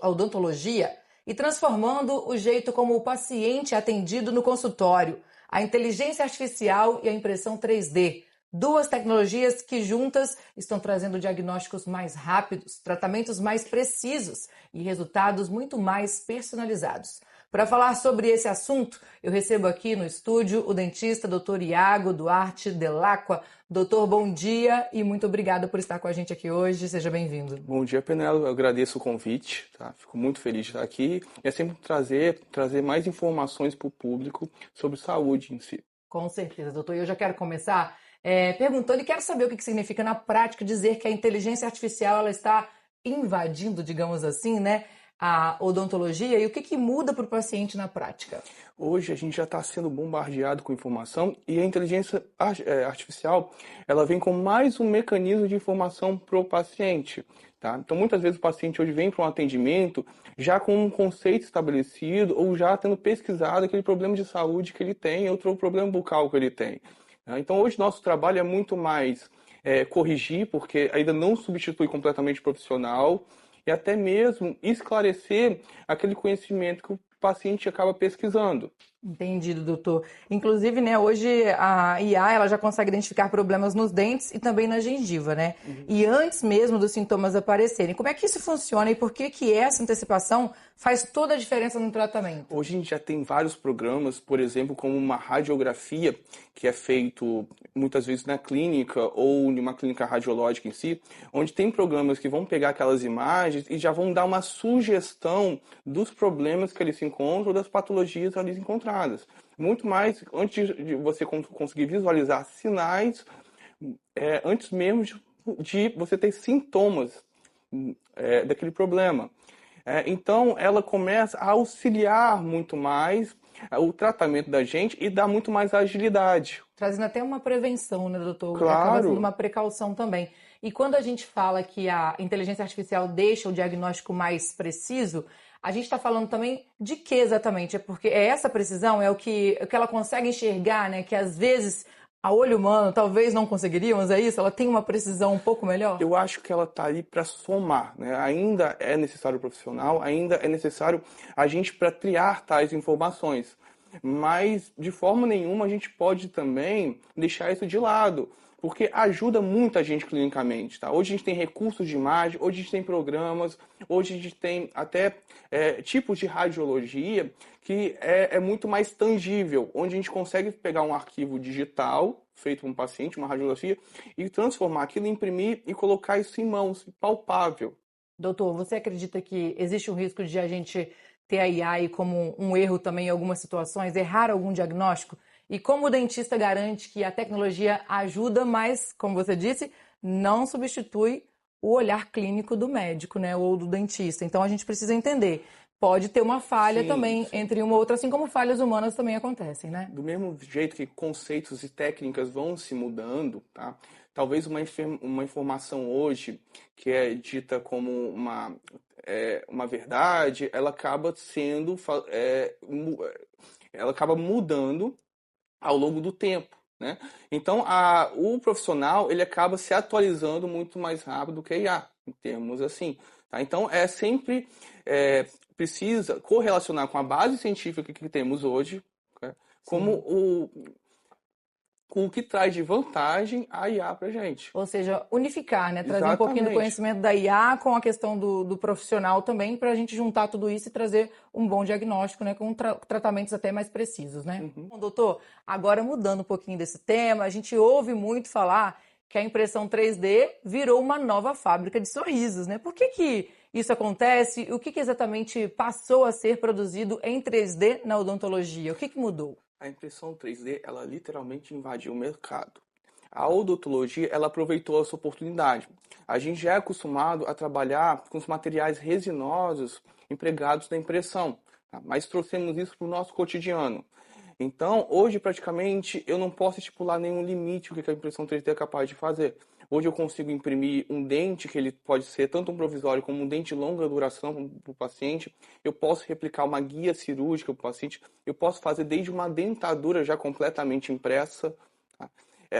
a odontologia e transformando o jeito como o paciente é atendido no consultório. A inteligência artificial e a impressão 3D. Duas tecnologias que juntas estão trazendo diagnósticos mais rápidos, tratamentos mais precisos e resultados muito mais personalizados. Para falar sobre esse assunto, eu recebo aqui no estúdio o dentista Dr. Iago Duarte Dell'Acqua. Doutor, bom dia e muito obrigada por estar com a gente aqui hoje. Seja bem-vindo. Bom dia, Penelo. Eu agradeço o convite, tá? Fico muito feliz de estar aqui. É sempre trazer mais informações para o público sobre saúde em si. Com certeza, doutor. Eu já quero começar perguntando e quero saber o que significa na prática dizer que a inteligência artificial ela está invadindo, digamos assim, né, a odontologia e o que muda para o paciente na prática? Hoje a gente já está sendo bombardeado com informação e a inteligência artificial ela vem com mais um mecanismo de informação para o paciente. Tá? Então muitas vezes o paciente hoje vem para um atendimento já com um conceito estabelecido ou já tendo pesquisado aquele problema de saúde que ele tem, outro problema bucal que ele tem. Tá? Então hoje nosso trabalho é muito mais corrigir, porque ainda não substitui completamente o profissional, e até mesmo esclarecer aquele conhecimento que o paciente acaba pesquisando. Entendido, doutor. Inclusive, né, hoje a IA ela já consegue identificar problemas nos dentes e também na gengiva, né? E antes mesmo dos sintomas aparecerem. Como é que isso funciona e por que essa antecipação faz toda a diferença no tratamento? Hoje a gente já tem vários programas, por exemplo, como uma radiografia, que é feito muitas vezes na clínica ou em uma clínica radiológica em si, onde tem programas que vão pegar aquelas imagens e já vão dar uma sugestão dos problemas que eles se encontram, das patologias ali encontradas. Muito mais antes de você conseguir visualizar sinais, antes mesmo de você ter sintomas daquele problema. Então, ela começa a auxiliar muito mais o tratamento da gente e dá muito mais agilidade. Trazendo até uma prevenção, né, doutor? Claro. Acaba sendo uma precaução também. E quando a gente fala que a inteligência artificial deixa o diagnóstico mais preciso, a gente está falando também de que exatamente? É porque essa precisão é o que ela consegue enxergar, né? Que às vezes a olho humano talvez não conseguiríamos, é isso? Ela tem uma precisão um pouco melhor? Eu acho que ela está ali para somar, né? Ainda é necessário o profissional, ainda é necessário a gente para triar tais informações. Mas, de forma nenhuma, a gente pode também deixar isso de lado, porque ajuda muito a gente clinicamente, tá? Hoje a gente tem recursos de imagem, hoje a gente tem programas, hoje a gente tem até tipos de radiologia que é muito mais tangível, onde a gente consegue pegar um arquivo digital feito por um paciente, uma radiografia, e transformar aquilo, imprimir e colocar isso em mãos, palpável. Doutor, você acredita que existe um risco de a gente ter a IA aí como um erro também em algumas situações, errar algum diagnóstico? E como o dentista garante que a tecnologia ajuda, mas, como você disse, não substitui o olhar clínico do médico, né, ou do dentista. Então a gente precisa entender. Pode ter uma falha também entre uma ou outra, assim como falhas humanas também acontecem, né? Do mesmo jeito que conceitos e técnicas vão se mudando, tá? Talvez uma informação hoje que é dita como uma verdade, ela acaba sendo, ela acaba mudando ao longo do tempo, né? Então, o profissional ele acaba se atualizando muito mais rápido que a IA, em termos assim. Tá? Então, sempre precisa correlacionar com a base científica que temos hoje, né? Como com o que traz de vantagem a IA para a gente. Ou seja, unificar, né? Trazer um pouquinho do Exatamente. conhecimento da IA com a questão do profissional também, para a gente juntar tudo isso e trazer um bom diagnóstico, né? Com tratamentos até mais precisos, né? Bom, doutor, agora mudando um pouquinho desse tema, a gente ouve muito falar que a impressão 3D virou uma nova fábrica de sorrisos, né? Por que isso acontece? O que exatamente passou a ser produzido em 3D na odontologia? O que mudou? A impressão 3D, ela literalmente invadiu o mercado. A odontologia, ela aproveitou essa oportunidade. A gente já é acostumado a trabalhar com os materiais resinosos empregados na impressão, tá? Mas trouxemos isso para o nosso cotidiano. Então, hoje, praticamente, eu não posso estipular nenhum limite o que a impressão 3D é capaz de fazer. Hoje eu consigo imprimir um dente, que ele pode ser tanto um provisório como um dente de longa duração para o paciente. Eu posso replicar uma guia cirúrgica para o paciente. Eu posso fazer desde uma dentadura já completamente impressa. Tá?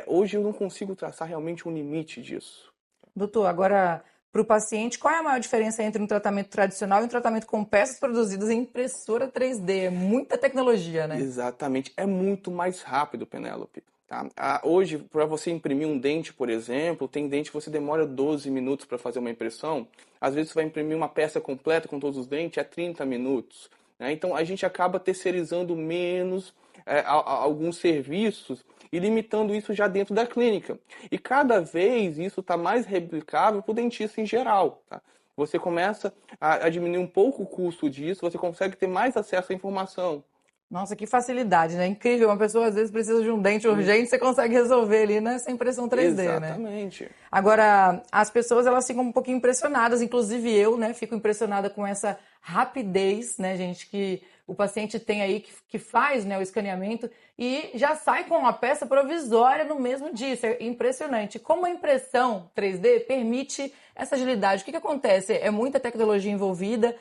Hoje eu não consigo traçar realmente um limite disso. Doutor, agora para o paciente. Qual é a maior diferença entre um tratamento tradicional e um tratamento com peças produzidas em impressora 3D? É muita tecnologia, né? Exatamente. É muito mais rápido, Penélope. Tá? Hoje, para você imprimir um dente, por exemplo, tem dente que você demora 12 minutos para fazer uma impressão. Às vezes você vai imprimir uma peça completa com todos os dentes, é 30 minutos. Né? Então a gente acaba terceirizando menos alguns serviços e limitando isso já dentro da clínica. E cada vez isso está mais replicável para o dentista em geral. Tá? Você começa a diminuir um pouco o custo disso, você consegue ter mais acesso à informação. Nossa, que facilidade, né? Incrível. Uma pessoa às vezes precisa de um dente urgente, você consegue resolver ali nessa impressão 3D, né? Exatamente. Agora, as pessoas elas ficam um pouquinho impressionadas, inclusive eu, né? Fico impressionada com essa rapidez, né, gente, que o paciente tem aí, que faz, né, o escaneamento e já sai com uma peça provisória no mesmo dia. Isso é impressionante. Como a impressão 3D permite essa agilidade? O que acontece? É muita tecnologia envolvida.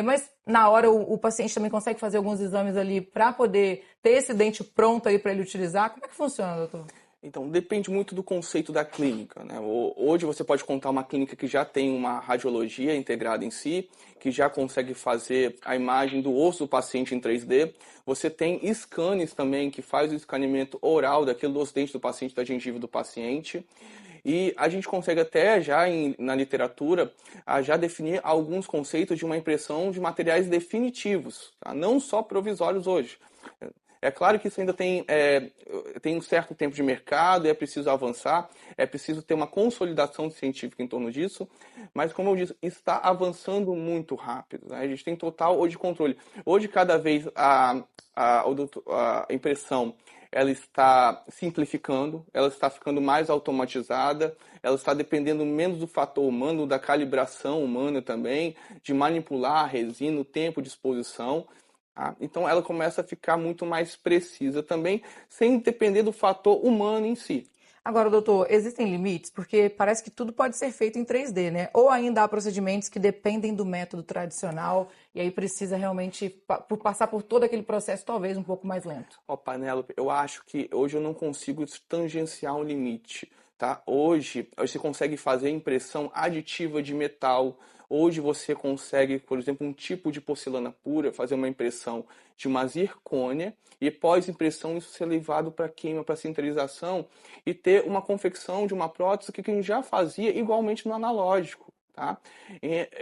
Mas na hora o paciente também consegue fazer alguns exames ali para poder ter esse dente pronto aí para ele utilizar. Como é que funciona, doutor? Então, depende muito do conceito da clínica, né? Hoje você pode contar uma clínica que já tem uma radiologia integrada em si, que já consegue fazer a imagem do osso do paciente em 3D. Você tem scanners também, que faz o escaneamento oral daquilo dos dentes do paciente, da gengiva do paciente. E a gente consegue até já na literatura já definir alguns conceitos de uma impressão de materiais definitivos, tá? Não só provisórios hoje. É claro que isso ainda tem um certo tempo de mercado, é preciso avançar, é preciso ter uma consolidação científica em torno disso, mas como eu disse, está avançando muito rápido, né? A gente tem total hoje controle. Hoje, cada vez a impressão ela está simplificando, ela está ficando mais automatizada, ela está dependendo menos do fator humano, da calibração humana também, de manipular a resina, o tempo de exposição. Tá? Então ela começa a ficar muito mais precisa também, sem depender do fator humano em si. Agora, doutor, existem limites? Porque parece que tudo pode ser feito em 3D, né? Ou ainda há procedimentos que dependem do método tradicional e aí precisa realmente passar por todo aquele processo, talvez um pouco mais lento. Ó, Penélope, eu acho que hoje eu não consigo tangenciar um limite, tá? Hoje você consegue fazer impressão aditiva de metal. Hoje você consegue, por exemplo, um tipo de porcelana pura, fazer uma impressão de uma zircônia e pós-impressão isso ser levado para queima, para sinterização e ter uma confecção de uma prótese que a gente já fazia igualmente no analógico. Tá?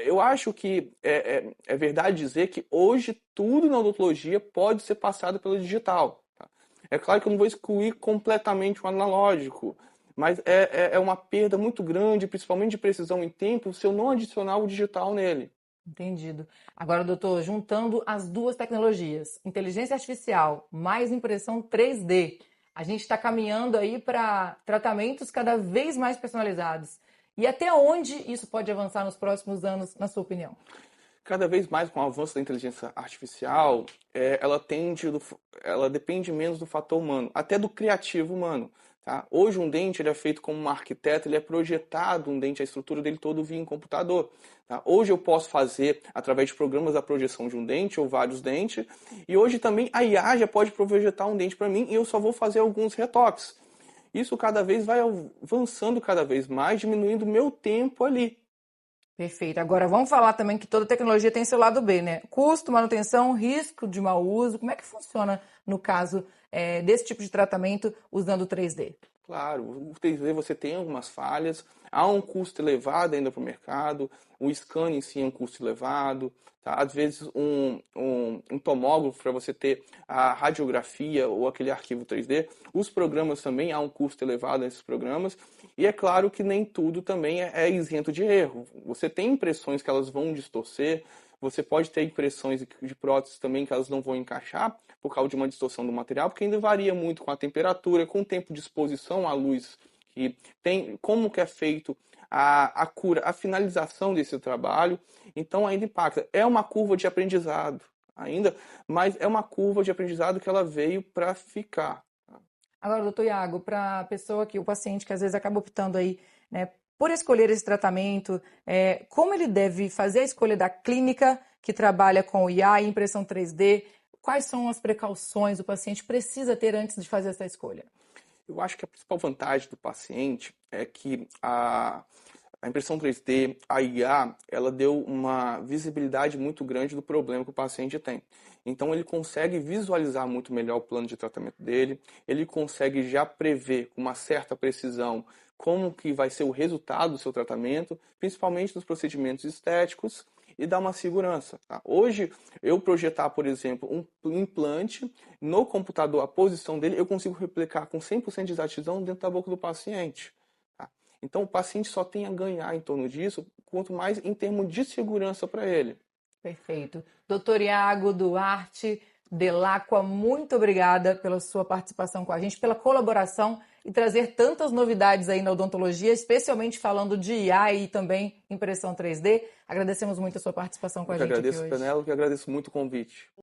Eu acho que é verdade dizer que hoje tudo na odontologia pode ser passado pelo digital. Tá? É claro que eu não vou excluir completamente o analógico, mas é uma perda muito grande, principalmente de precisão em tempo, se eu não adicionar o digital nele. Entendido. Agora, doutor, juntando as duas tecnologias, inteligência artificial mais impressão 3D, a gente está caminhando aí para tratamentos cada vez mais personalizados. E até onde isso pode avançar nos próximos anos, na sua opinião? Cada vez mais com o avanço da inteligência artificial, ela depende menos do fator humano, até do criativo humano. Tá? Hoje um dente ele é feito como um arquiteto, ele é projetado um dente, a estrutura dele todo via em computador. Tá? Hoje eu posso fazer, através de programas, a projeção de um dente ou vários dentes, e hoje também a IA já pode projetar um dente para mim e eu só vou fazer alguns retoques. Isso cada vez vai avançando cada vez mais, diminuindo o meu tempo ali. Perfeito. Agora vamos falar também que toda tecnologia tem seu lado B, né? Custo, manutenção, risco de mau uso. Como é que funciona no caso desse tipo de tratamento usando o 3D? Claro, o 3D você tem algumas falhas, há um custo elevado ainda para o mercado, o scan em si é um custo elevado, tá? Às vezes um tomógrafo para você ter a radiografia ou aquele arquivo 3D, os programas também há um custo elevado nesses programas, e é claro que nem tudo também é isento de erro. Você tem impressões que elas vão distorcer, você pode ter impressões de próteses também que elas não vão encaixar por causa de uma distorção do material, porque ainda varia muito com a temperatura, com o tempo de exposição à luz que tem, como que é feito a cura, a finalização desse trabalho. Então ainda impacta. É uma curva de aprendizado ainda, mas é uma curva de aprendizado que ela veio para ficar. Agora, doutor Iago, para a pessoa que, o paciente que às vezes acaba optando aí, né, por escolher esse tratamento, como ele deve fazer a escolha da clínica que trabalha com IA e impressão 3D? Quais são as precauções o paciente precisa ter antes de fazer essa escolha? Eu acho que a principal vantagem do paciente é que A impressão 3D, a IA, ela deu uma visibilidade muito grande do problema que o paciente tem. Então ele consegue visualizar muito melhor o plano de tratamento dele, ele consegue já prever com uma certa precisão como que vai ser o resultado do seu tratamento, principalmente nos procedimentos estéticos, e dar uma segurança. Tá? Hoje, eu projetar, por exemplo, um implante no computador, a posição dele, eu consigo replicar com 100% de exatidão dentro da boca do paciente. Tá? Então, o paciente só tem a ganhar em torno disso, quanto mais em termos de segurança para ele. Perfeito. Doutor Iago Duarte Delacqua, muito obrigada pela sua participação com a gente, pela colaboração e trazer tantas novidades aí na odontologia, especialmente falando de IA e também impressão 3D. Agradecemos muito a sua participação com a gente aqui hoje. Eu que agradeço, Penélope, e agradeço muito o convite.